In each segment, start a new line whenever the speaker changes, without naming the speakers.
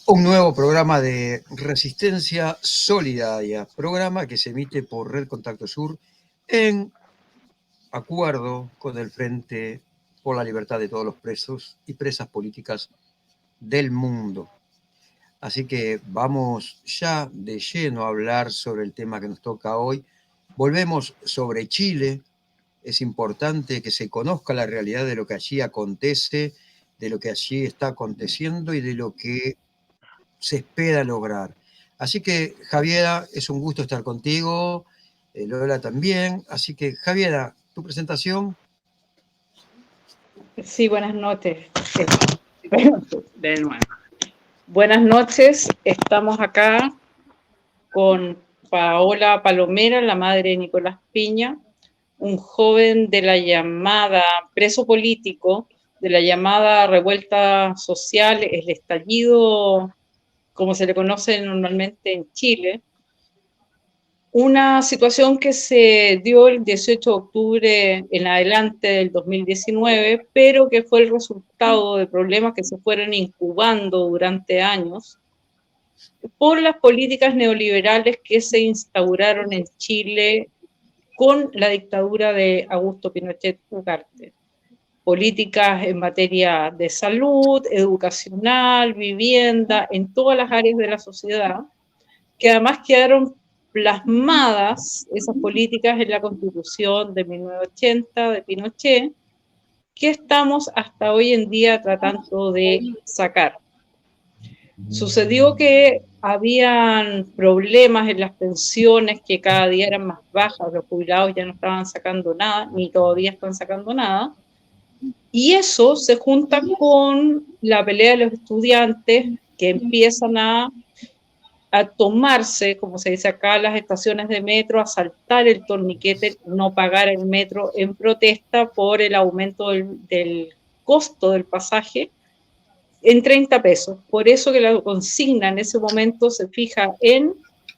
Un nuevo programa de Resistencia Solidaria, programa que se emite por Red Contacto Sur en acuerdo con el Frente por la Libertad de todos los presos y presas políticas del mundo. Así que vamos ya de lleno a hablar sobre el tema que nos toca hoy. Volvemos sobre Chile. Es importante que se conozca la realidad de lo que allí acontece, de lo que allí está aconteciendo y de lo que se espera lograr. Así que, Javiera, es un gusto estar contigo, Lola también. Así que, Javiera, tu presentación.
Sí, buenas noches. De nuevo. Buenas noches, estamos acá con Paola Palomera, la madre de Nicolás Piña, un joven de la llamada preso político, de la llamada revuelta social, el estallido, como se le conoce normalmente en Chile. Una situación que se dio el 18 de octubre en adelante del 2019, pero que fue el resultado de problemas que se fueron incubando durante años por las políticas neoliberales que se instauraron en Chile con la dictadura de Augusto Pinochet Ugarte. Políticas en materia de salud, educacional, vivienda, en todas las áreas de la sociedad, que además quedaron plasmadas esas políticas en la Constitución de 1980 de Pinochet, que estamos hasta hoy en día tratando de sacar. Sucedió que habían problemas en las pensiones que cada día eran más bajas, los jubilados ya no estaban sacando nada, ni todavía están sacando nada, y eso se junta con la pelea de los estudiantes que empiezan a tomarse, como se dice acá, las estaciones de metro, a saltar el torniquete, no pagar el metro en protesta por el aumento del costo del pasaje en 30 pesos. Por eso que la consigna en ese momento se fija en,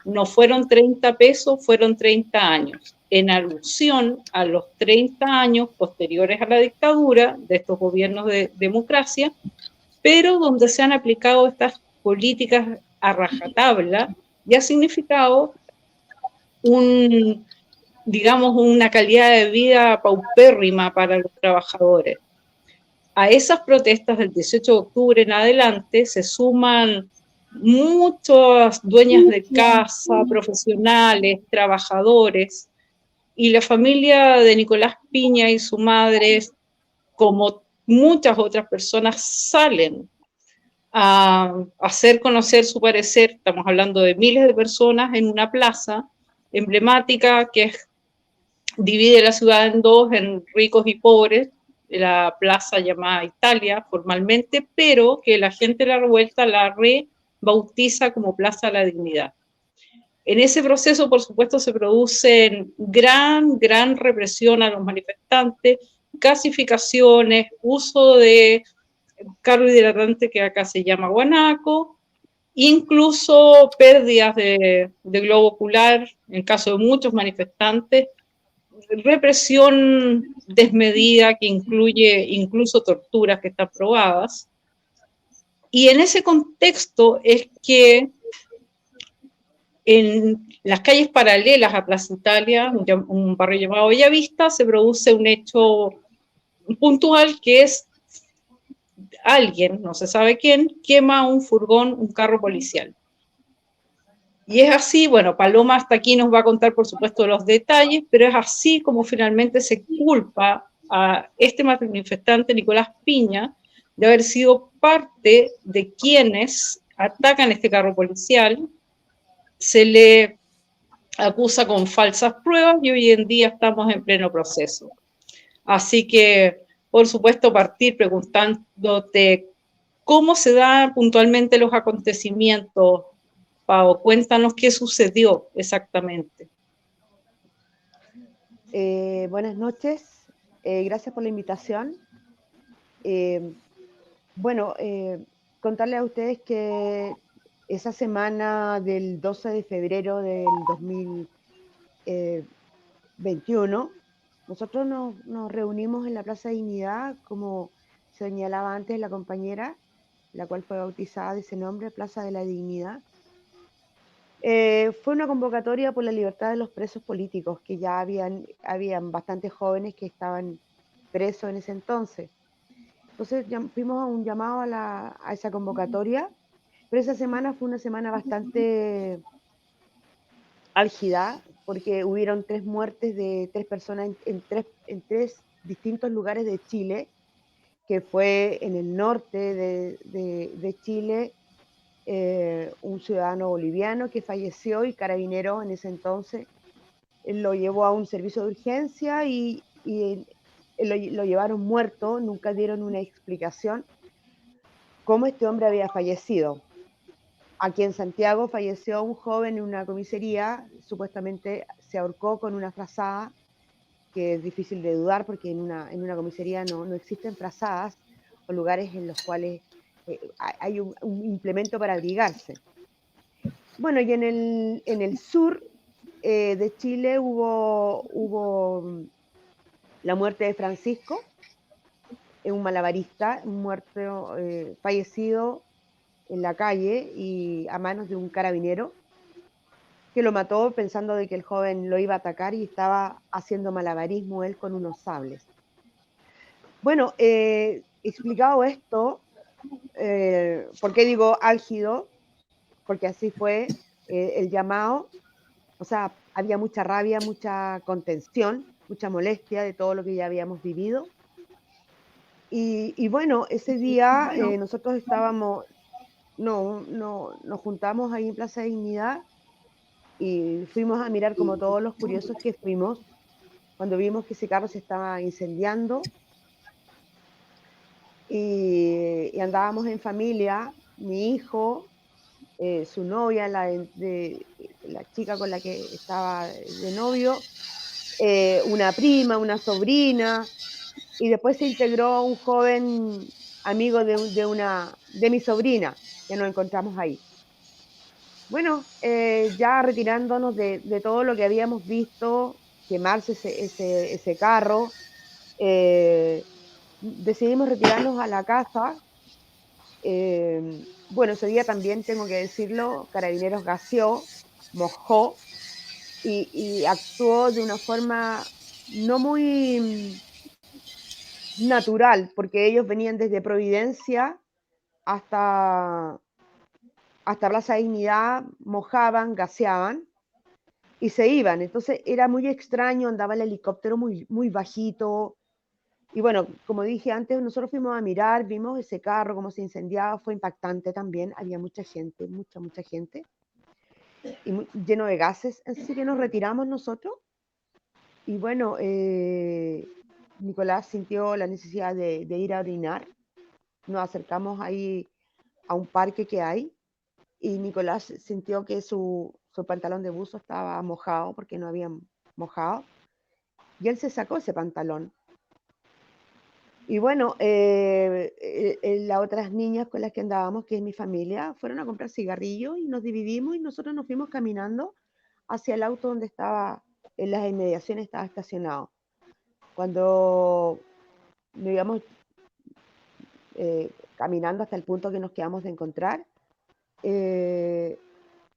no fueron 30 pesos, fueron 30 años, en alusión a los 30 años posteriores a la dictadura de estos gobiernos de democracia, pero donde se han aplicado estas políticas a rajatabla y ha significado digamos, una calidad de vida paupérrima para los trabajadores. A esas protestas del 18 de octubre en adelante se suman muchas dueñas de casa, profesionales, trabajadores, y la familia de Nicolás Piña y su madre, como muchas otras personas, salen a hacer conocer su parecer. Estamos hablando de miles de personas en una plaza emblemática que divide la ciudad en dos, en ricos y pobres, la plaza llamada Italia formalmente, pero que la gente de la revuelta la rebautiza como Plaza de la Dignidad. En ese proceso, por supuesto, se produce gran represión a los manifestantes, gasificaciones, uso de carbohidratante que acá se llama guanaco, incluso pérdidas de globo ocular en caso de muchos manifestantes, represión desmedida que incluye incluso torturas que están probadas. Y en ese contexto es que en las calles paralelas a Plaza Italia, un barrio llamado Bellavista, se produce un hecho puntual que es alguien, no se sabe quién, quema un furgón, un carro policial. Y es así, bueno, Paloma hasta aquí nos va a contar, por supuesto, los detalles, pero es así como finalmente se culpa a este manifestante, Nicolás Piña, de haber sido parte de quienes atacan este carro policial. Se le acusa con falsas pruebas y hoy en día estamos en pleno proceso. Así que, por supuesto, partir preguntándote cómo se dan puntualmente los acontecimientos. Pau, cuéntanos qué sucedió exactamente.
Buenas noches, gracias por la invitación. Bueno, contarles a ustedes que esa semana del 12 de febrero del 2021, nosotros nos reunimos en la Plaza Dignidad, como señalaba antes la compañera, la cual fue bautizada de ese nombre, Plaza de la Dignidad. Fue una convocatoria por la libertad de los presos políticos, que ya habían bastantes jóvenes que estaban presos en ese entonces. Entonces fuimos a un llamado a esa convocatoria, pero esa semana fue una semana bastante álgida, porque hubieron 3 muertes de 3 personas en tres distintos lugares de Chile, que fue en el norte de Chile, un ciudadano boliviano que falleció y Carabineros en ese entonces lo llevó a un servicio de urgencia y lo llevaron muerto, nunca dieron una explicación cómo este hombre había fallecido. Aquí en Santiago falleció un joven en una comisaría, supuestamente se ahorcó con una frazada, que es difícil de dudar porque en una comisaría no existen frazadas o lugares en los cuales hay un implemento para abrigarse. Bueno, y en el sur de Chile hubo la muerte de Francisco, un malabarista, muerto, fallecido en la calle y a manos de un carabinero que lo mató pensando de que el joven lo iba a atacar y estaba haciendo malabarismo él con unos sables. Bueno, explicado esto, ¿por qué digo álgido? Porque así fue el llamado, o sea, había mucha rabia, mucha contención, mucha molestia de todo lo que ya habíamos vivido. Y bueno, ese día nosotros estábamos, nos juntamos ahí en Plaza de Dignidad y fuimos a mirar como todos los curiosos que fuimos, cuando vimos que ese carro se estaba incendiando y andábamos en familia, mi hijo, su novia, la chica con la que estaba de novio, una prima, una sobrina, y después se integró un joven amigo de mi sobrina, que nos encontramos ahí. Bueno, ya retirándonos de todo lo que habíamos visto, quemarse ese carro, decidimos retirarnos a la casa. Bueno, ese día también, tengo que decirlo, Carabineros gaseó, mojó y actuó de una forma no muy natural, porque ellos venían desde Providencia hasta Plaza Dignidad, mojaban, gaseaban y se iban. Entonces era muy extraño, andaba el helicóptero muy bajito. Y bueno, como dije antes, nosotros fuimos a mirar, vimos ese carro, cómo se incendiaba, fue impactante también, había mucha gente, mucha gente, y lleno de gases, así que nos retiramos nosotros. Y bueno, Nicolás sintió la necesidad de ir a orinar, nos acercamos ahí a un parque que hay, y Nicolás sintió que su pantalón de buzo estaba mojado porque no había mojado, y él se sacó ese pantalón. Y bueno, las otras niñas con las que andábamos, que es mi familia, fueron a comprar cigarrillos y nos dividimos y nosotros nos fuimos caminando hacia el auto donde estaba, en las inmediaciones estaba estacionado. Cuando nos íbamos caminando hasta el punto que nos quedamos de encontrar,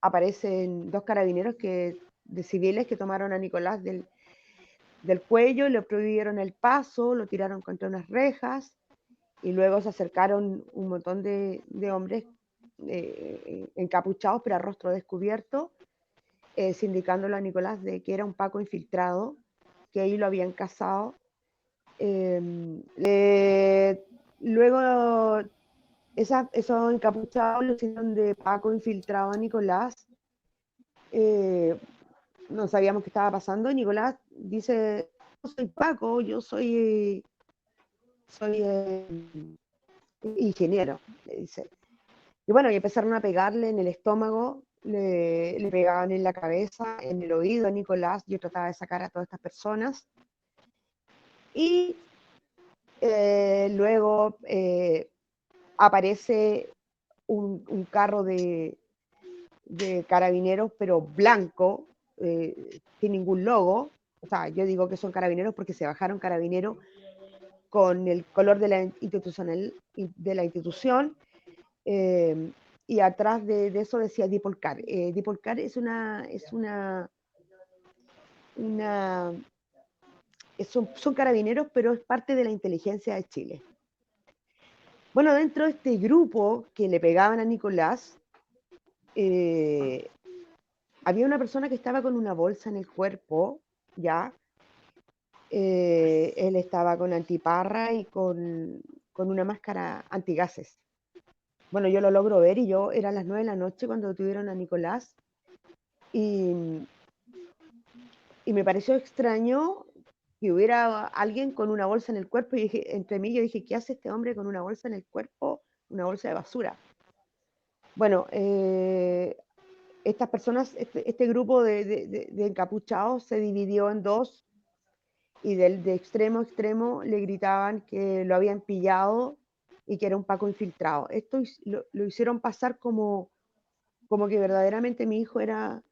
aparecen 2 carabineros de civiles que tomaron a Nicolás del cuello, le prohibieron el paso, lo tiraron contra unas rejas y luego se acercaron un montón de hombres encapuchados pero a rostro descubierto, sindicándolo a Nicolás de que era un Paco infiltrado, que ahí lo habían cazado. Luego esos encapuchados lo hicieron de Paco infiltrado a Nicolás. No sabíamos qué estaba pasando. Nicolás dice: yo soy Paco, yo soy ingeniero, le dice. Y bueno, y empezaron a pegarle en el estómago, le pegaban en la cabeza, en el oído a Nicolás. Yo trataba de sacar a todas estas personas. Y luego aparece un carro de carabineros, pero blanco, sin ningún logo. O sea, yo digo que son carabineros porque se bajaron carabineros con el color de la institución, y atrás de eso decía Dipolcar. Dipolcar son carabineros, pero es parte de la inteligencia de Chile. Bueno, dentro de este grupo que le pegaban a Nicolás, había una persona que estaba con una bolsa en el cuerpo, ¿ya? Él estaba con antiparra y con una máscara antigases. Bueno, yo lo logro ver y eran las 9 de la noche cuando detuvieron a Nicolás y me pareció extraño que hubiera alguien con una bolsa en el cuerpo y dije, entre mí yo dije, ¿qué hace este hombre con una bolsa en el cuerpo? Una bolsa de basura. Bueno, estas personas, este grupo de encapuchados se dividió en dos y de extremo a extremo le gritaban que lo habían pillado y que era un Paco infiltrado. Esto lo hicieron pasar como que verdaderamente mi hijo era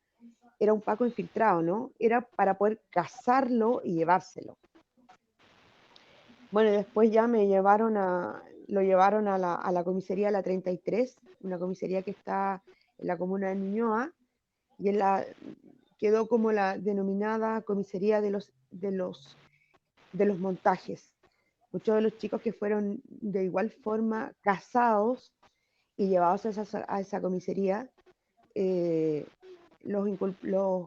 un Paco infiltrado, ¿no? Era para poder cazarlo y llevárselo. Bueno, después ya lo llevaron a la comisaría La 33, una comisaría que está en la comuna de Ñuñoa, y quedó como la denominada comisaría de los montajes. Muchos de los chicos que fueron de igual forma cazados y llevados a esa comisaría, los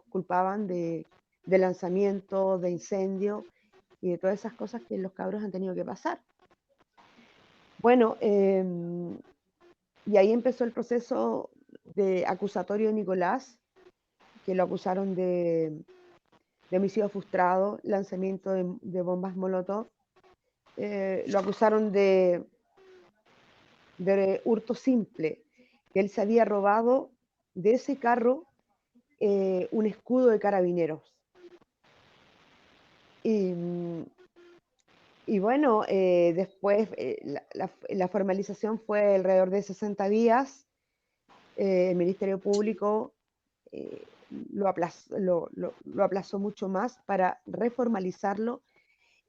culpaban de lanzamiento, de incendio y de todas esas cosas que los cabros han tenido que pasar. Bueno, y ahí empezó el proceso de acusatorio de Nicolás, que lo acusaron de homicidio frustrado, lanzamiento de bombas Molotov, lo acusaron de hurto simple, que él se había robado de ese carro un escudo de carabineros. Y bueno, después la formalización fue alrededor de 60 días. El Ministerio Público lo aplazó mucho más para reformalizarlo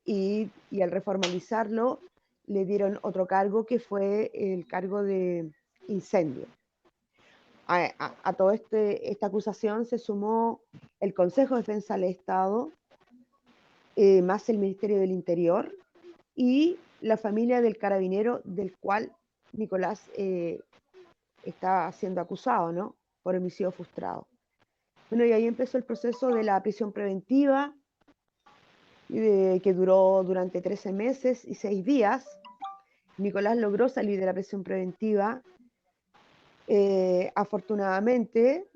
y al reformalizarlo le dieron otro cargo que fue el cargo de incendio. A toda esta acusación se sumó el Consejo de Defensa del Estado, más el Ministerio del Interior y la familia del carabinero del cual Nicolás está siendo acusado, ¿no? Por homicidio frustrado. Bueno, y ahí empezó el proceso de la prisión preventiva, que duró durante 13 meses y 6 días. Nicolás logró salir de la prisión preventiva, afortunadamente,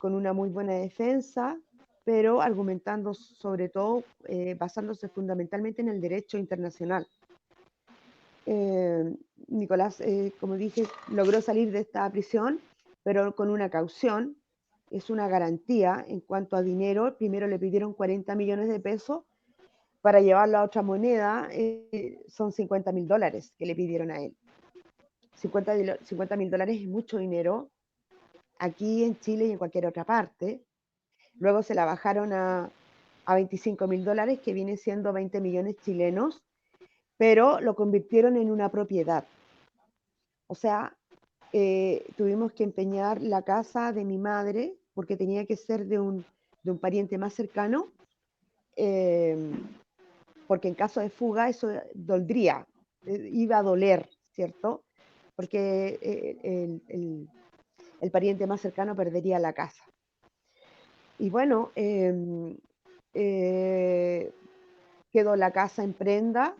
con una muy buena defensa, pero argumentando sobre todo, basándose fundamentalmente en el derecho internacional. Nicolás, como dije, logró salir de esta prisión, pero con una caución, es una garantía en cuanto a dinero. Primero le pidieron 40 millones de pesos para llevarlo a otra moneda, son $50.000 que le pidieron a él. $50.000 es mucho dinero aquí en Chile y en cualquier otra parte. Luego se la bajaron a $25.000, que viene siendo 20 millones chilenos, pero lo convirtieron en una propiedad. O sea, tuvimos que empeñar la casa de mi madre, porque tenía que ser de un pariente más cercano, porque en caso de fuga eso doldría, iba a doler, ¿cierto? Porque el pariente más cercano perdería la casa. Y bueno, quedó la casa en prenda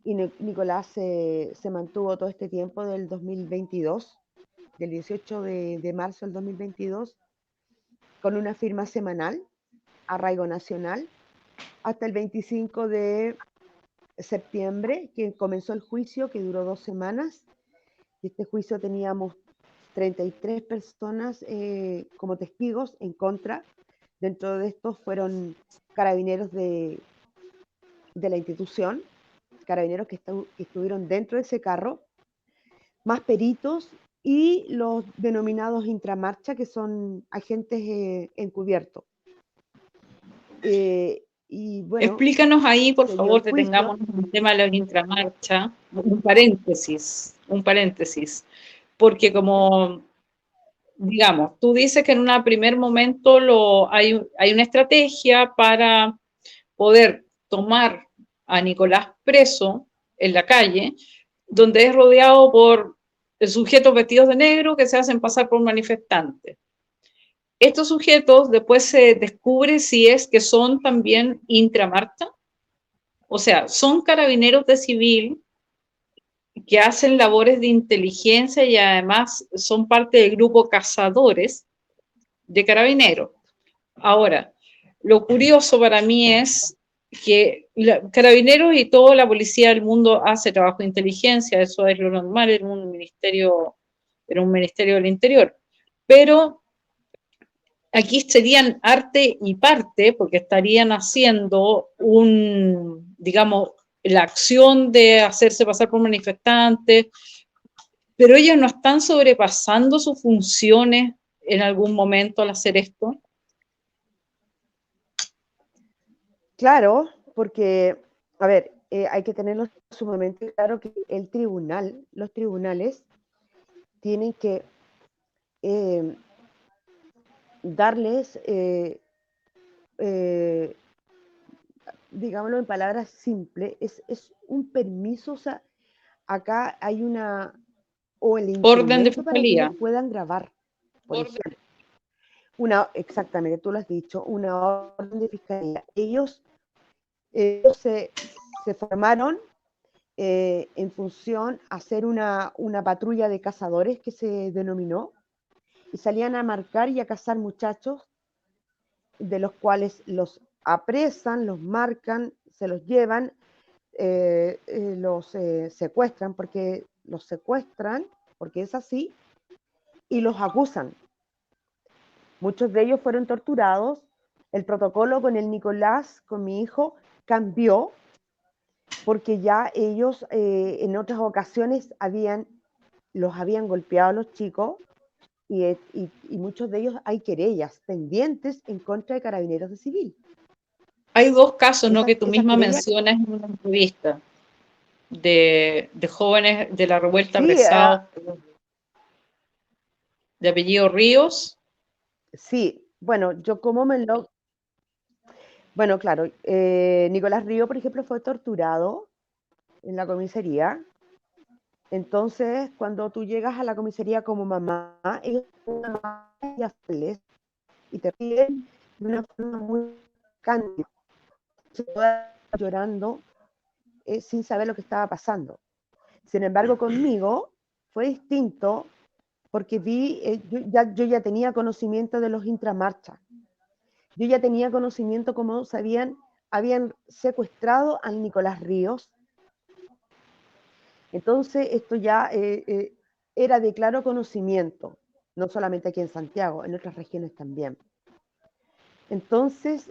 y Nicolás se mantuvo todo este tiempo del 2022, del 18 de marzo del 2022, con una firma semanal, arraigo nacional, hasta el 25 de septiembre, que comenzó el juicio, que duró 2 semanas. Y este juicio teníamos 33 personas como testigos en contra. Dentro de estos fueron carabineros de la institución, carabineros que estuvieron dentro de ese carro, más peritos y los denominados intramarcha, que son agentes encubiertos. Y bueno,
explícanos ahí, por
se dio
favor,
el juicio.
detengamos el tema de la intramarcha. Un paréntesis. porque como, digamos, tú dices que en un primer momento hay una estrategia para poder tomar a Nicolás preso en la calle, donde es rodeado por sujetos vestidos de negro que se hacen pasar por manifestantes. Estos sujetos después se descubre si es que son también intramarcha, o sea, son carabineros de civil que hacen labores de inteligencia y además son parte del grupo cazadores de carabineros. Ahora, lo curioso para mí es que carabineros y toda la policía del mundo hace trabajo de inteligencia, eso es lo normal en un ministerio del Interior. Pero aquí serían arte y parte, porque estarían haciendo digamos, la acción de hacerse pasar por manifestantes, pero ellos no están sobrepasando sus funciones en algún momento al hacer esto.
Claro, porque, a ver, hay que tenerlo sumamente claro que los tribunales tienen que darles, digámoslo en palabras simples, es un permiso, o sea, acá hay o el
Orden de
impedimento para que ellos
fiscalía.
puedan grabar, por ejemplo. Exactamente, tú lo has dicho, una orden de fiscalía. Ellos se formaron en función a hacer una patrulla de cazadores que se denominó, y salían a marcar y a cazar muchachos, de los cuales los apresan, los marcan, se los llevan, los secuestran, porque es así, y los acusan. Muchos de ellos fueron torturados. El protocolo con el Nicolás, con mi hijo, cambió porque ya ellos en otras ocasiones los habían golpeado a los chicos, y muchos de ellos hay querellas pendientes en contra de carabineros de civil.
Hay dos casos, ¿no?, que tú
Esas
misma
querellas,
mencionas en una entrevista de jóvenes de la revuelta
sí,
apresados de apellido Ríos.
sí, bueno, bueno, claro, Nicolás Río, por ejemplo, fue torturado en la comisaría. Entonces, cuando tú llegas a la comisaría como mamá, ellos y te piden de una forma muy cándida, llorando sin saber lo que estaba pasando. Sin embargo, conmigo fue distinto porque yo ya tenía conocimiento de los intramarchas. Yo ya tenía conocimiento cómo habían secuestrado al Nicolás Ríos. Entonces, esto ya era de claro conocimiento, no solamente aquí en Santiago, en otras regiones también. Entonces,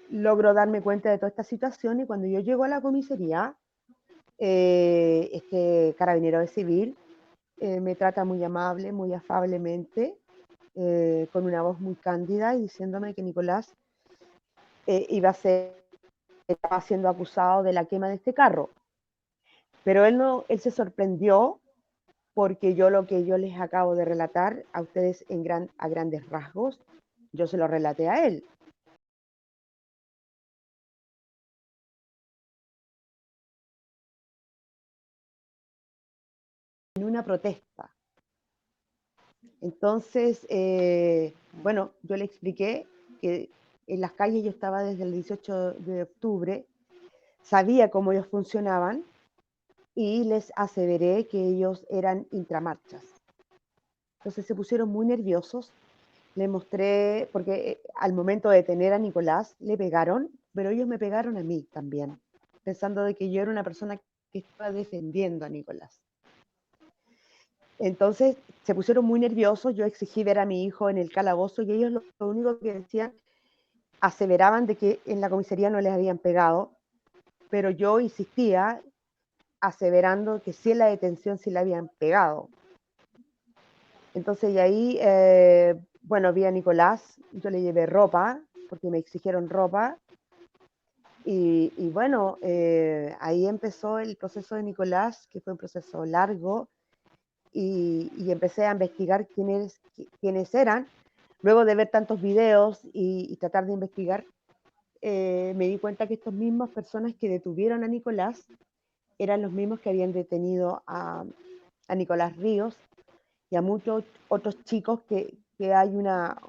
logro darme cuenta de toda esta situación, y cuando yo llego a la comisaría, este carabinero de civil me trata muy amable, muy afablemente, con una voz muy cándida, y diciéndome que Nicolás estaba siendo acusado de la quema de este carro. Pero él se sorprendió porque lo que yo les acabo de relatar a ustedes a grandes rasgos, yo se lo relaté a él. En una protesta. Entonces, bueno, yo le expliqué que en las calles yo estaba desde el 18 de octubre, sabía cómo ellos funcionaban, y les aseveré que ellos eran intramarchas. Entonces se pusieron muy nerviosos. Le mostré, porque al momento de detener a Nicolás le pegaron, pero ellos me pegaron a mí también, pensando de que yo era una persona que estaba defendiendo a Nicolás. Entonces se pusieron muy nerviosos. Yo exigí ver a mi hijo en el calabozo, y ellos lo único que decían, aseveraban de que en la comisaría no les habían pegado, pero yo insistía aseverando que sí en la detención sí le habían pegado. Entonces, y ahí, bueno, vi a Nicolás, yo le llevé ropa, porque me exigieron ropa, y bueno, ahí empezó el proceso de Nicolás, que fue un proceso largo, y empecé a investigar quiénes eran. Luego de ver tantos videos y tratar de investigar, me di cuenta que estas mismas personas que detuvieron a Nicolás eran los mismos que habían detenido a Nicolás Ríos y a muchos otros chicos que hay una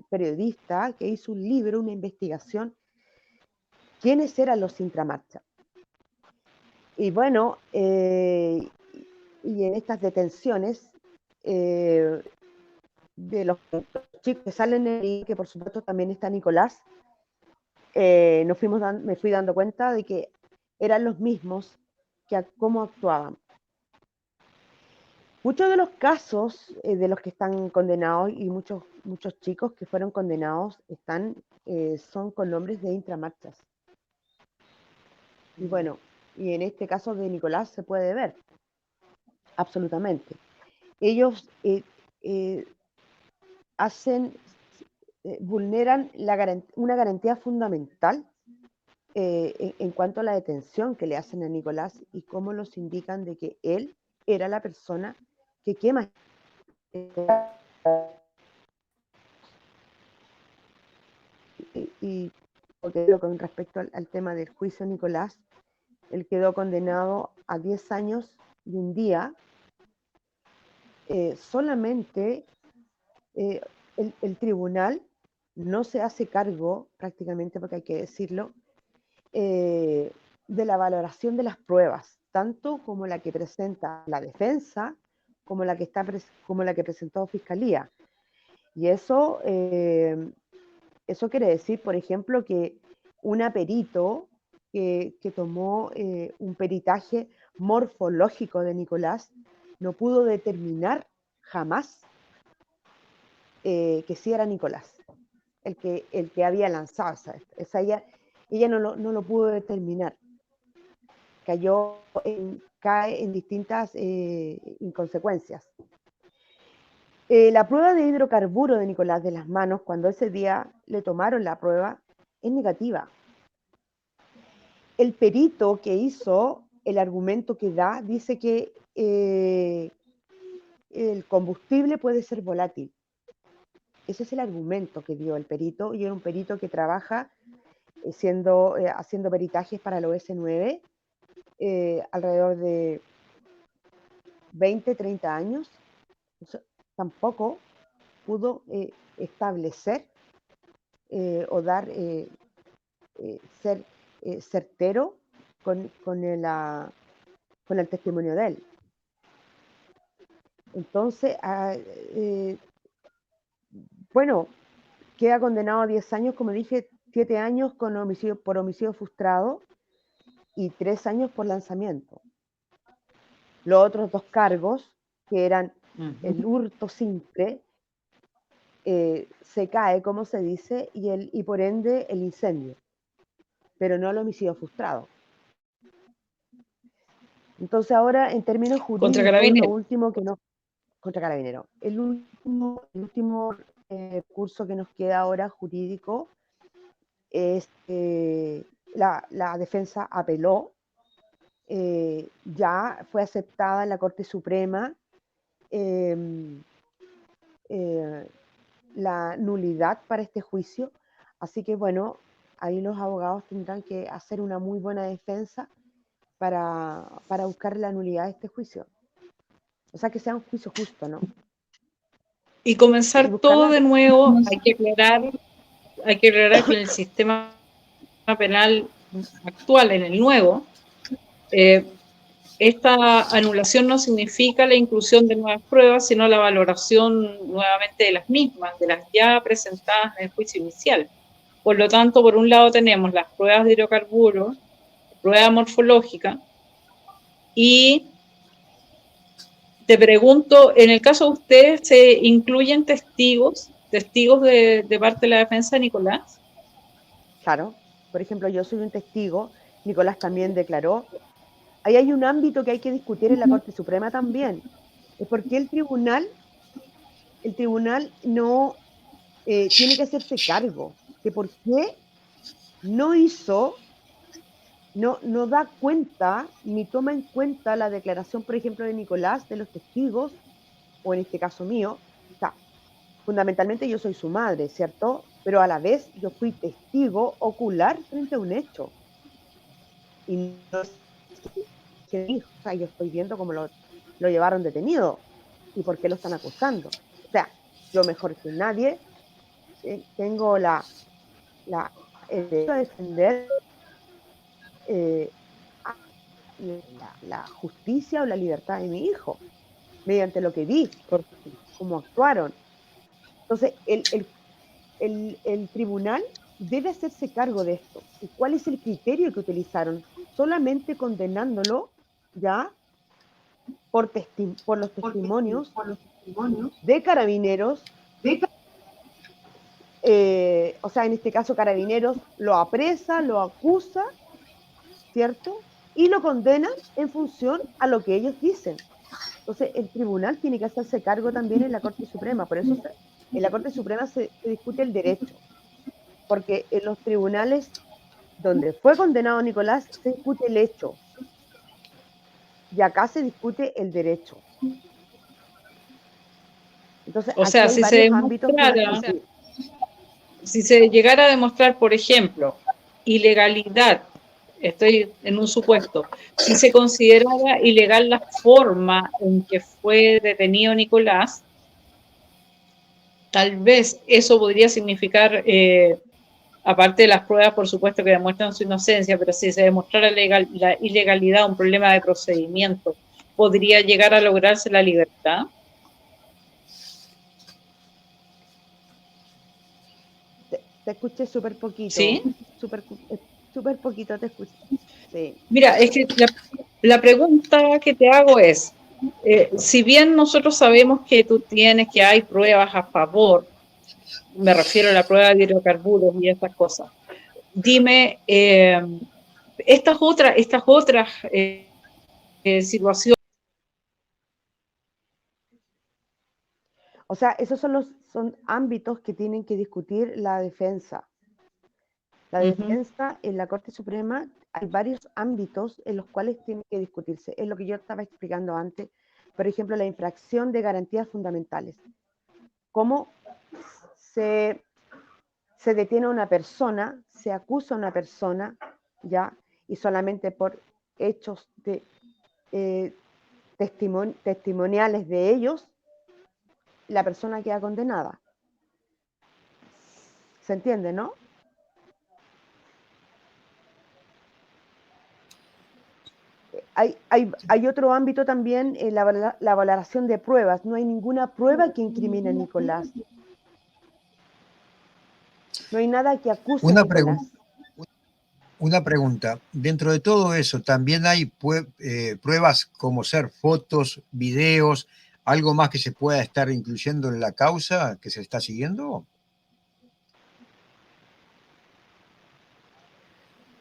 periodista que hizo un libro, una investigación, quiénes eran los Intramarcha. Y bueno, y en estas detenciones de los chicos que salen en el, que por supuesto también está Nicolás, me fui dando cuenta de que eran los mismos que cómo actuaban. Muchos de los casos de los que están condenados y muchos chicos que fueron condenados son con nombres de intramarchas. Y bueno, y en este caso de Nicolás se puede ver, absolutamente. Ellos vulneran una garantía fundamental en cuanto a la detención que le hacen a Nicolás y cómo los indican de que él era la persona que quema. Y porque con respecto al tema del juicio de Nicolás, él quedó condenado a 10 años y un día. Solamente el tribunal no se hace cargo, prácticamente, porque hay que decirlo, de la valoración de las pruebas, tanto como la que presenta la defensa, como la que presentó Fiscalía. Y eso quiere decir, por ejemplo, que un perito que tomó un peritaje morfológico de Nicolás no pudo determinar jamás que sí era Nicolás, el que había lanzado ella no lo pudo determinar. Cae en distintas inconsecuencias. La prueba de hidrocarburo de Nicolás de las manos, cuando ese día le tomaron la prueba, es negativa. El perito que hizo el argumento que da dice que el combustible puede ser volátil. Ese es el argumento que dio el perito, y era un perito que trabaja haciendo peritajes para el OS9 alrededor de 20, 30 años. Entonces, tampoco pudo establecer o ser certero con el testimonio de él. Entonces, bueno, queda condenado a 10 años, como dije, 7 años por homicidio frustrado y 3 años por lanzamiento. Los otros 2 cargos, que eran el hurto simple, se cae, como se dice, y por ende el incendio, pero no el homicidio frustrado. Entonces ahora, en términos jurídicos, lo último que nos... Contra Carabinero. El último curso que nos queda ahora jurídico es la defensa apeló, ya fue aceptada en la Corte Suprema la nulidad para este juicio, así que bueno, ahí los abogados tendrán que hacer una muy buena defensa para buscar la nulidad de este juicio. O sea, que sea un juicio justo, ¿no?
Y comenzar todo de nuevo. Hay que aclarar que en el sistema penal actual, en el nuevo, esta anulación no significa la inclusión de nuevas pruebas, sino la valoración nuevamente de las mismas, de las ya presentadas en el juicio inicial. Por lo tanto, por un lado tenemos las pruebas de hidrocarburos, prueba morfológica, y te pregunto, en el caso de ustedes, ¿se incluyen testigos de parte de la defensa de Nicolás?
Claro, por ejemplo, yo soy un testigo, Nicolás también declaró. Ahí hay un ámbito que hay que discutir en la Corte Suprema también. Es porque el tribunal no tiene que hacerse cargo de por qué no hizo no da cuenta ni toma en cuenta la declaración, por ejemplo, de Nicolás, de los testigos, o en este caso mío. O sea, fundamentalmente yo soy su madre, ¿cierto? Pero a la vez yo fui testigo ocular frente a un hecho. Y no es que, o sea, yo estoy viendo cómo lo llevaron detenido y por qué lo están acusando. O sea, yo mejor que nadie tengo el derecho a defender eh, la justicia o la libertad de mi hijo, mediante lo que vi, cómo actuaron. Entonces, el tribunal debe hacerse cargo de esto. ¿Y cuál es el criterio que utilizaron? Solamente condenándolo ya por los testimonios de Carabineros, o sea, en este caso Carabineros lo apresa, lo acusa, ¿cierto? Y lo condenan en función a lo que ellos dicen. Entonces, el tribunal tiene que hacerse cargo también en la Corte Suprema. Por eso en la Corte Suprema se discute el derecho, porque en los tribunales donde fue condenado Nicolás se discute el hecho y acá se discute el derecho. Entonces,
O
aquí
sea,
hay varios ámbitos que discutir.
si se llegara a demostrar, por ejemplo, ilegalidad, estoy en un supuesto, si se considerara ilegal la forma en que fue detenido Nicolás, tal vez eso podría significar, aparte de las pruebas, por supuesto, que demuestran su inocencia, pero si se demostrara la ilegalidad, un problema de procedimiento, ¿podría llegar a lograrse la libertad?
Te escuché súper poquito,
¿Sí?
súper poquito te escuché. Sí.
Mira, es que la pregunta que te hago es, si bien nosotros sabemos que tú tienes, que hay pruebas a favor, me refiero a la prueba de hidrocarburos y esas cosas, dime, estas otras situaciones.
O sea, esos son ámbitos que tienen que discutir la defensa. La
Uh-huh.
defensa en la Corte Suprema hay varios ámbitos en los cuales tiene que discutirse. Es lo que yo estaba explicando antes. Por ejemplo, la infracción de garantías fundamentales. Cómo se detiene a una persona, se acusa a una persona, ¿ya? Y solamente por hechos testimoniales de ellos, la persona queda condenada. ¿Se entiende, no? Hay otro ámbito también, la valoración de pruebas. No hay ninguna prueba que incrimine a Nicolás. No hay nada que acuse a
Una,
Nicolás.
una pregunta. Dentro de todo eso, ¿también hay pruebas como ser fotos, videos, algo más que se pueda estar incluyendo en la causa que se está siguiendo?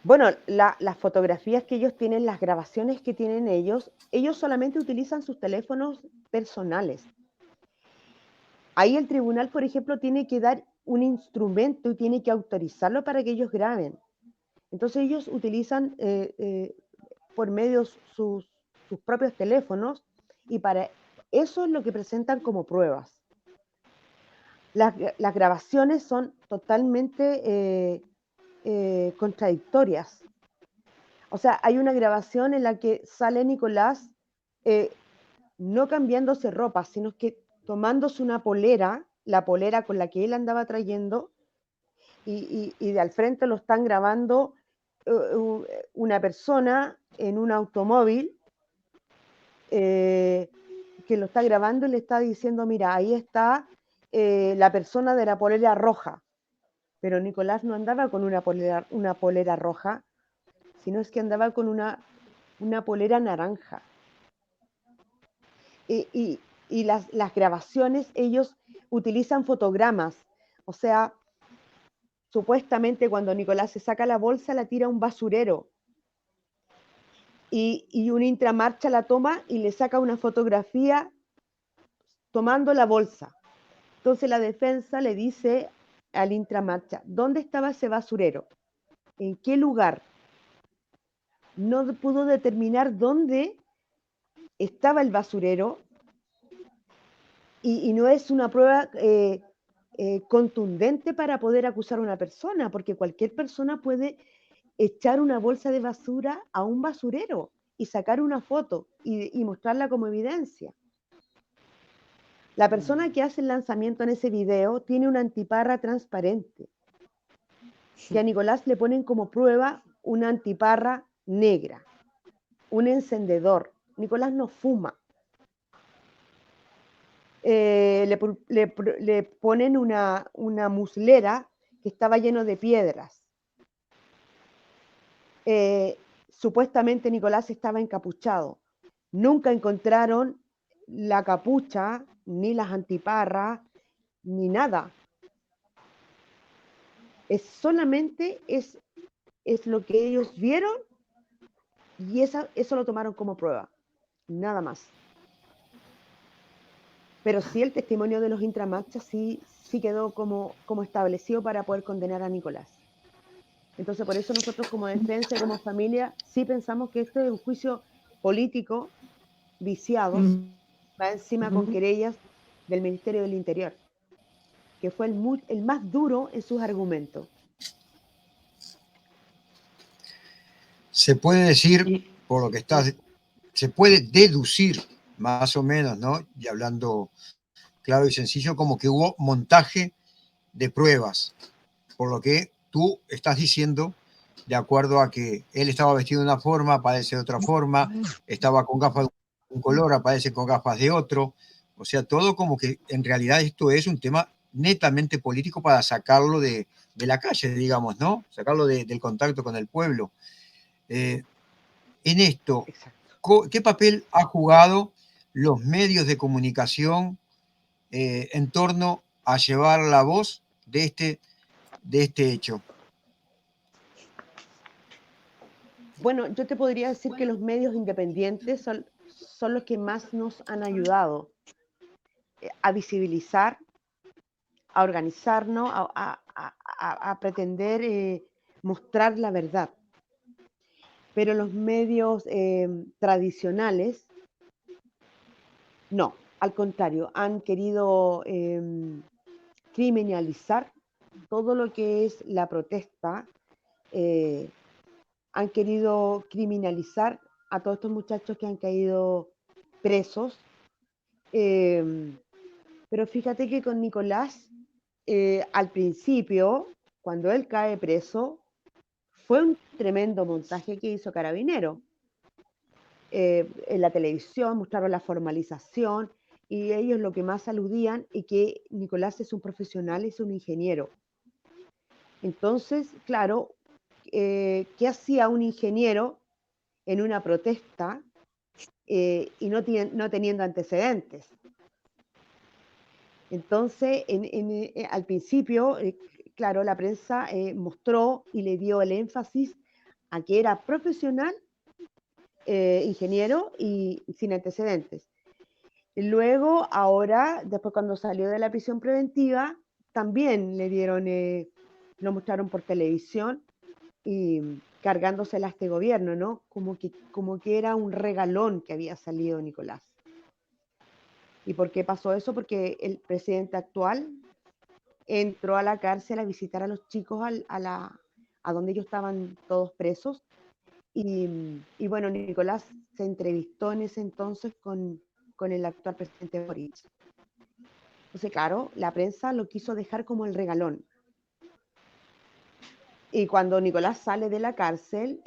Bueno, las fotografías que ellos tienen, las grabaciones que tienen ellos solamente utilizan sus teléfonos personales. Ahí el tribunal, por ejemplo, tiene que dar un instrumento y tiene que autorizarlo para que ellos graben. Entonces ellos utilizan por medio sus propios teléfonos y para eso es lo que presentan como pruebas. Las grabaciones son totalmente contradictorias. O sea, hay una grabación en la que sale Nicolás no cambiándose ropa, sino que tomándose una polera, la polera con la que él andaba trayendo, y de al frente lo están grabando una persona en un automóvil que lo está grabando y le está diciendo, mira, ahí está la persona de la polera roja. Pero Nicolás no andaba con una polera roja, sino es que andaba con una polera naranja. Y las grabaciones, ellos utilizan fotogramas, o sea, supuestamente cuando Nicolás se saca la bolsa la tira a un basurero y un intramarcha la toma y le saca una fotografía tomando la bolsa. Entonces la defensa le dice al intramarcha, ¿dónde estaba ese basurero? ¿En qué lugar? no pudo determinar dónde estaba el basurero y no es una prueba contundente para poder acusar a una persona, porque cualquier persona puede echar una bolsa de basura a un basurero y sacar una foto y mostrarla como evidencia. La persona que hace el lanzamiento en ese video tiene una antiparra transparente, que a Nicolás le ponen como prueba una antiparra negra, un encendedor. Nicolás no fuma. Le ponen una muslera que estaba lleno de piedras. Supuestamente Nicolás estaba encapuchado. Nunca encontraron la capucha, ni las antiparras, ni nada. Solamente es lo que ellos vieron y eso lo tomaron como prueba, nada más. Pero sí el testimonio de los intramachas sí quedó como establecido para poder condenar a Nicolás. Entonces, por eso nosotros como defensa y como familia sí pensamos que este es un juicio político viciado, va encima con querellas del Ministerio del Interior, que fue el más duro en sus argumentos.
Se puede decir, por lo que estás, se puede deducir más o menos, ¿no? Y hablando claro y sencillo, como que hubo montaje de pruebas, por lo que tú estás diciendo, de acuerdo a que él estaba vestido de una forma, aparece de otra forma, estaba con gafas de un color, aparece con gafas de otro, o sea, todo como que en realidad esto es un tema netamente político para sacarlo de la calle, digamos, ¿no? Sacarlo del contacto con el pueblo. En esto,
Exacto.
¿qué papel ha jugado los medios de comunicación en torno a llevar la voz de este hecho?
Bueno, yo te podría decir que los medios independientes son los que más nos han ayudado a visibilizar, a organizarnos, a pretender mostrar la verdad. Pero los medios tradicionales, no, al contrario, han querido criminalizar todo lo que es la protesta, han querido criminalizar a todos estos muchachos que han caído presos. Pero fíjate que con Nicolás, al principio, cuando él cae preso, fue un tremendo montaje que hizo Carabinero. En la televisión mostraron la formalización y ellos lo que más aludían es que Nicolás es un profesional, es un ingeniero. Entonces, claro, ¿qué hacía un ingeniero en una protesta y no teniendo antecedentes? Entonces, al principio, claro, la prensa mostró y le dio el énfasis a que era profesional, ingeniero y sin antecedentes. Luego, ahora, después cuando salió de la prisión preventiva, también le dieron, lo mostraron por televisión y cargándosela a este gobierno, ¿no? Como que era un regalón que había salido Nicolás. ¿Y por qué pasó eso? Porque el presidente actual entró a la cárcel a visitar a los chicos a donde ellos estaban todos presos. Y bueno, Nicolás se entrevistó en ese entonces con el actual presidente Boric. Entonces, claro, la prensa lo quiso dejar como el regalón. Y cuando Nicolás sale de la cárcel,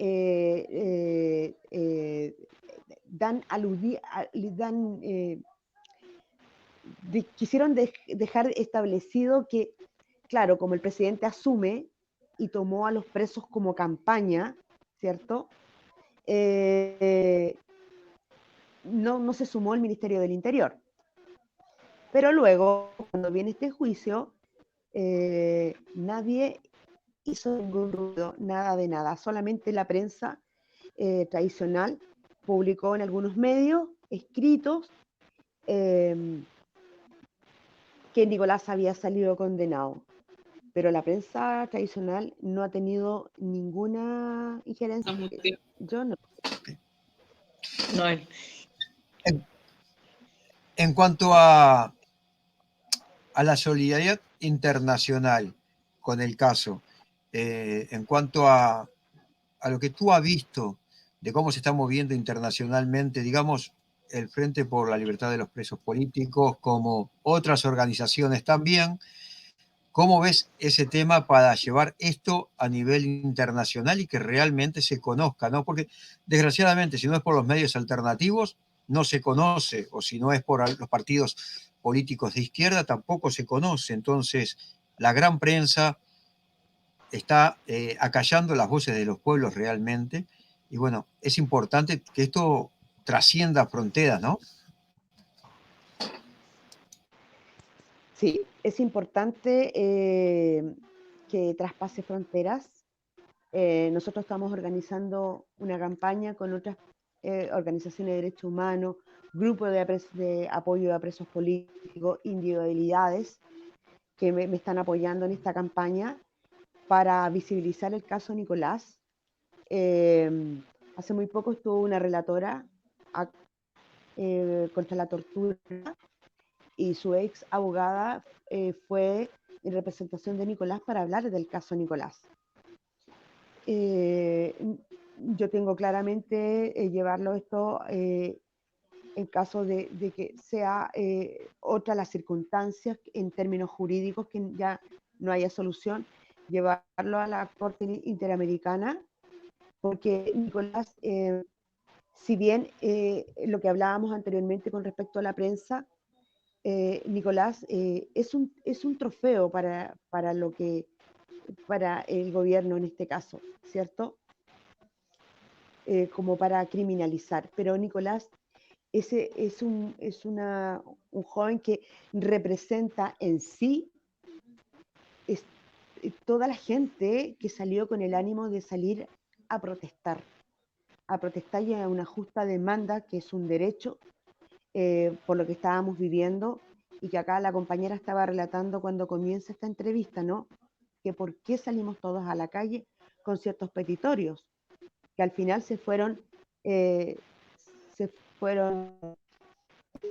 quisieron dejar establecido que, claro, como el presidente asume y tomó a los presos como campaña, ¿cierto? No se sumó el Ministerio del Interior. Pero luego, cuando viene este juicio, nadie hizo ningún ruido, nada de nada. Solamente la prensa tradicional publicó en algunos medios escritos que Nicolás había salido condenado. pero la prensa tradicional no ha tenido ninguna injerencia. Yo no.
No,
En cuanto a la solidaridad internacional con el caso, en cuanto a lo que tú has visto de cómo se está moviendo internacionalmente, digamos, el Frente por la Libertad de los Presos Políticos, como otras organizaciones también, ¿cómo ves ese tema para llevar esto a nivel internacional y que realmente se conozca, ¿no? Porque desgraciadamente, si no es por los medios alternativos, no se conoce, o si no es por los partidos políticos de izquierda, tampoco se conoce. Entonces, la gran prensa está acallando las voces de los pueblos realmente, y bueno, es importante que esto trascienda fronteras, ¿no?
Sí, es importante que traspase fronteras. Nosotros estamos organizando una campaña con otras organizaciones de derechos humanos, grupos de apoyo a presos políticos, individualidades que me están apoyando en esta campaña para visibilizar el caso Nicolás. Hace muy poco estuvo una relatora contra la tortura y su ex abogada fue en representación de Nicolás para hablar del caso Nicolás. Yo tengo claramente llevarlo esto en caso de que sea otra las circunstancias en términos jurídicos, que ya no haya solución, llevarlo a la Corte Interamericana, porque Nicolás, si bien lo que hablábamos anteriormente con respecto a la prensa, Nicolás es un trofeo para el gobierno en este caso, ¿cierto? Como para criminalizar. Pero Nicolás es un joven que representa en sí toda la gente que salió con el ánimo de salir a protestar y a una justa demanda, que es un derecho por lo que estábamos viviendo, y que acá la compañera estaba relatando cuando comienza esta entrevista, ¿no? Que por qué salimos todos a la calle con ciertos petitorios, que al final se fueron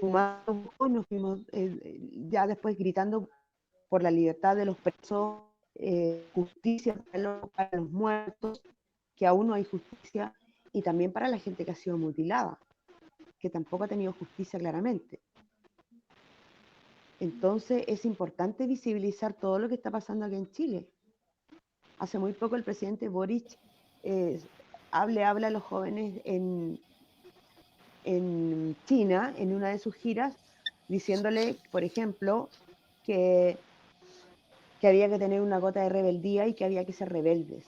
fumando, nos fuimos ya después gritando por la libertad de los presos, justicia para los muertos, que aún no hay justicia, y también para la gente que ha sido mutilada, que tampoco ha tenido justicia claramente. Entonces es importante visibilizar todo lo que está pasando aquí en Chile. Hace muy poco el presidente Boric habla a los jóvenes en China, en una de sus giras, diciéndole, por ejemplo, que había que tener una gota de rebeldía y que había que ser rebeldes.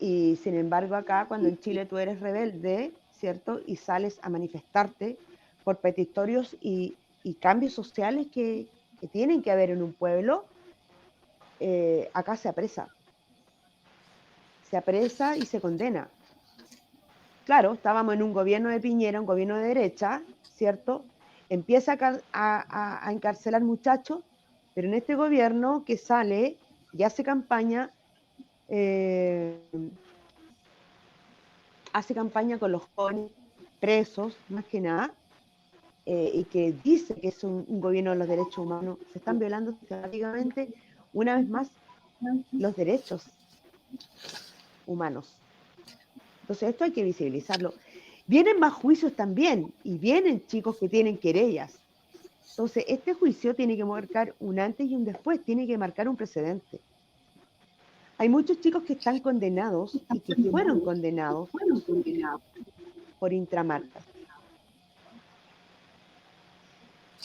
Y sin embargo acá, cuando en Chile tú eres rebelde, ¿cierto? Y sales a manifestarte por petitorios y cambios sociales que tienen que haber en un pueblo, acá se apresa y se condena. Claro, estábamos en un gobierno de Piñera, un gobierno de derecha, ¿cierto? Empieza a encarcelar muchachos, pero en este gobierno que sale y hace campaña con los jóvenes presos, más que nada, y que dice que es un gobierno de los derechos humanos, se están violando sistemáticamente, una vez más, los derechos humanos. Entonces esto hay que visibilizarlo. Vienen más juicios también, y vienen chicos que tienen querellas. Entonces este juicio tiene que marcar un antes y un después, tiene que marcar un precedente. Hay muchos chicos que están condenados y que fueron condenados por intramarcas.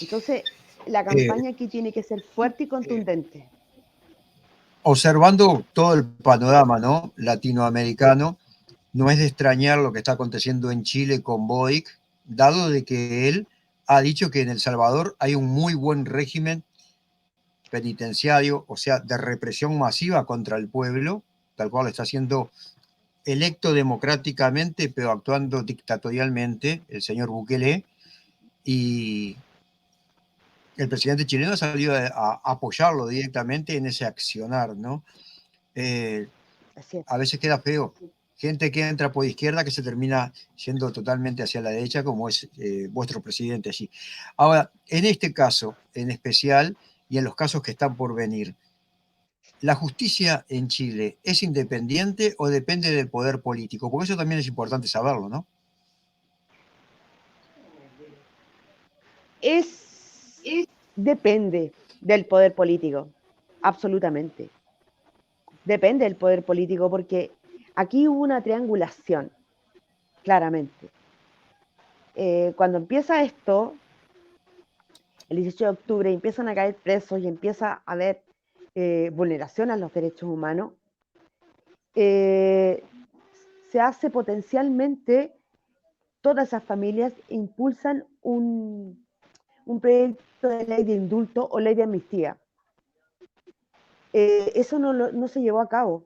Entonces, la campaña aquí tiene que ser fuerte y contundente.
Observando todo el panorama, ¿no?, latinoamericano, no es de extrañar lo que está aconteciendo en Chile con Boric, dado de que él ha dicho que en El Salvador hay un muy buen régimen penitenciario, o sea, de represión masiva contra el pueblo, tal cual está siendo electo democráticamente, pero actuando dictatorialmente el señor Bukele, y el presidente chileno salió a apoyarlo directamente en ese accionar, ¿no?
Así es.
A veces queda feo. Gente que entra por izquierda que se termina yendo totalmente hacia la derecha, como es vuestro presidente allí. Ahora, en este caso en especial y en los casos que están por venir, ¿la justicia en Chile es independiente o depende del poder político? Porque eso también es importante saberlo, ¿no?
Depende del poder político, absolutamente. Depende del poder político porque aquí hubo una triangulación, claramente. Cuando empieza esto, el 18 de octubre, empiezan a caer presos y empieza a haber vulneración a los derechos humanos, se hace potencialmente, todas esas familias impulsan un proyecto de ley de indulto o ley de amnistía. Eso no se llevó a cabo.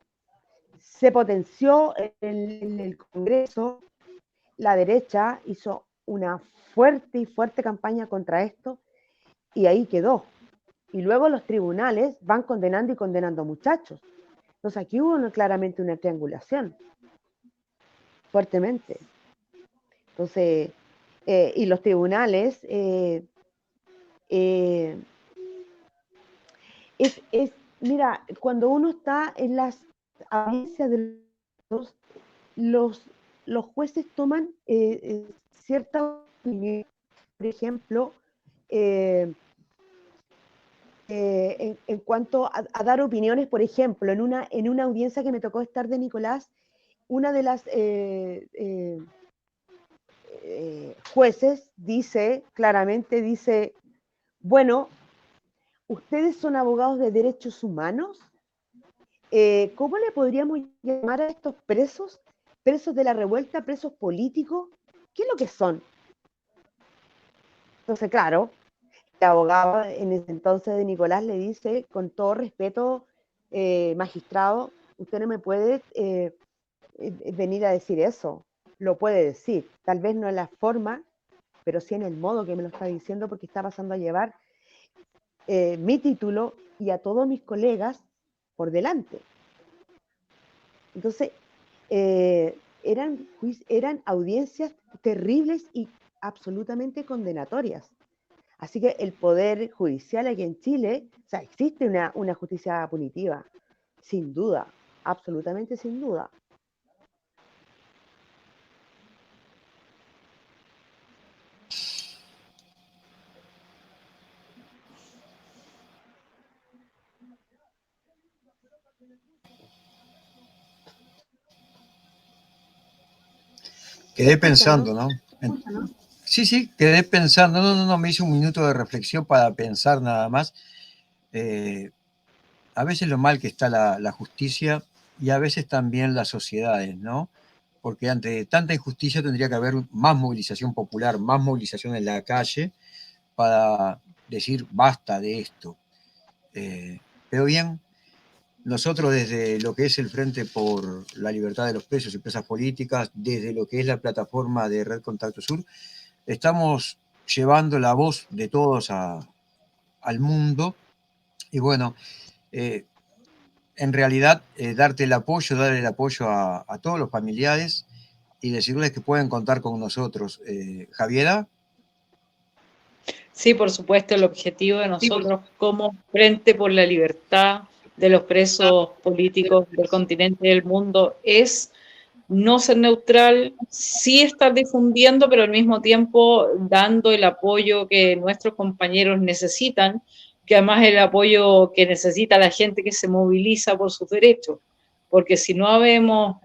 Se potenció en el Congreso, la derecha hizo una fuerte campaña contra esto y ahí quedó. Y luego los tribunales van condenando y condenando muchachos. Entonces aquí hubo claramente una triangulación, fuertemente. Entonces, y los tribunales mira, cuando uno está en las audiencias de los jueces toman cierta opinión, por ejemplo, en cuanto a dar opiniones, por ejemplo, en una audiencia que me tocó estar de Nicolás, una de las jueces claramente dice, bueno, ustedes son abogados de derechos humanos, ¿cómo le podríamos llamar a estos presos? ¿Presos de la revuelta? ¿Presos políticos? ¿Qué es lo que son? Entonces, claro, el abogado en ese entonces de Nicolás le dice, con todo respeto, magistrado, usted no me puede venir a decir eso. Lo puede decir, tal vez no en la forma, pero sí en el modo que me lo está diciendo, porque está pasando a llevar mi título y a todos mis colegas por delante. Entonces, eran audiencias terribles y absolutamente condenatorias. Así que el poder judicial aquí en Chile, o sea, existe una justicia punitiva, sin duda, absolutamente sin duda.
Quedé pensando, ¿no? Sí, quedé pensando, no, me hice un minuto de reflexión para pensar nada más. A veces lo mal que está la justicia y a veces también las sociedades, ¿no? Porque ante tanta injusticia tendría que haber más movilización popular, más movilización en la calle para decir basta de esto. Pero bien, nosotros desde lo que es el Frente por la Libertad de los Presos y Presas Políticas, desde lo que es la plataforma de Red Contacto Sur, estamos llevando la voz de todos al mundo y bueno, en realidad darle el apoyo a todos los familiares y decirles que pueden contar con nosotros. Javiera.
Sí, por supuesto, el objetivo de nosotros como Frente por la Libertad de los presos políticos del continente y del mundo es no ser neutral, sí estar difundiendo, pero al mismo tiempo dando el apoyo que nuestros compañeros necesitan, que además es el apoyo que necesita la gente que se moviliza por sus derechos. Porque si no habemos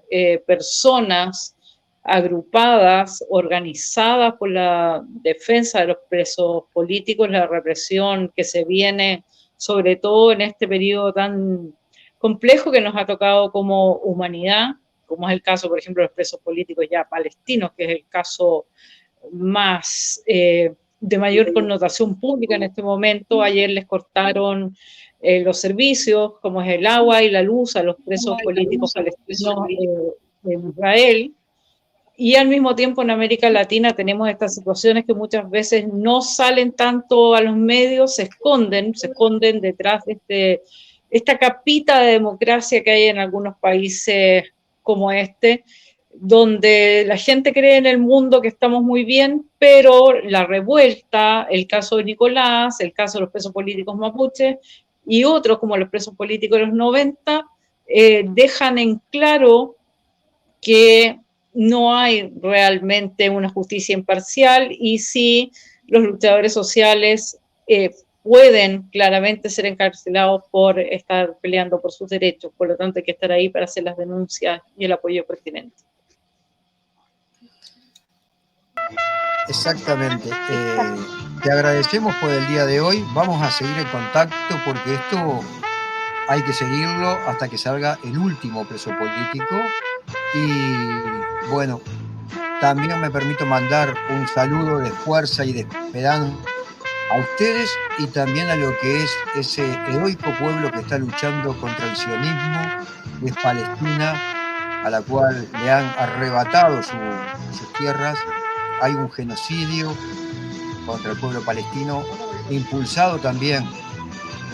personas agrupadas, organizadas por la defensa de los presos políticos, la represión que se viene, sobre todo en este periodo tan complejo que nos ha tocado como humanidad, como es el caso, por ejemplo, de los presos políticos ya palestinos, que es el caso más de mayor connotación pública en este momento. Ayer les cortaron los servicios, como es el agua y la luz, a los presos políticos palestinos en Israel. y al mismo tiempo en América Latina tenemos estas situaciones que muchas veces no salen tanto a los medios, se esconden detrás de esta capita de democracia que hay en algunos países como este, donde la gente cree en el mundo que estamos muy bien, pero la revuelta, el caso de Nicolás, el caso de los presos políticos mapuches y otros como los presos políticos de los 90, dejan en claro que no hay realmente una justicia imparcial y sí los luchadores sociales pueden claramente ser encarcelados por estar peleando por sus derechos. Por lo tanto, hay que estar ahí para hacer las denuncias y el apoyo pertinente.
Exactamente. Te agradecemos por el día de hoy. Vamos a seguir en contacto porque esto hay que seguirlo hasta que salga el último preso político. Y bueno, también me permito mandar un saludo de fuerza y de esperanza a ustedes y también a lo que es ese heroico pueblo que está luchando contra el sionismo, que es Palestina, a la cual le han arrebatado sus tierras. Hay un genocidio contra el pueblo palestino, impulsado también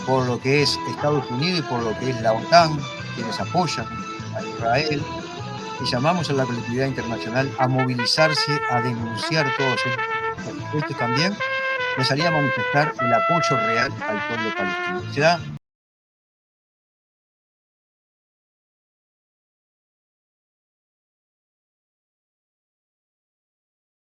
por lo que es Estados Unidos y por lo que es la OTAN, quienes apoyan a Israel. Y llamamos a la colectividad internacional a movilizarse, a denunciar todos estos también, y a salir a manifestar el apoyo real al pueblo palestino. ¿Será?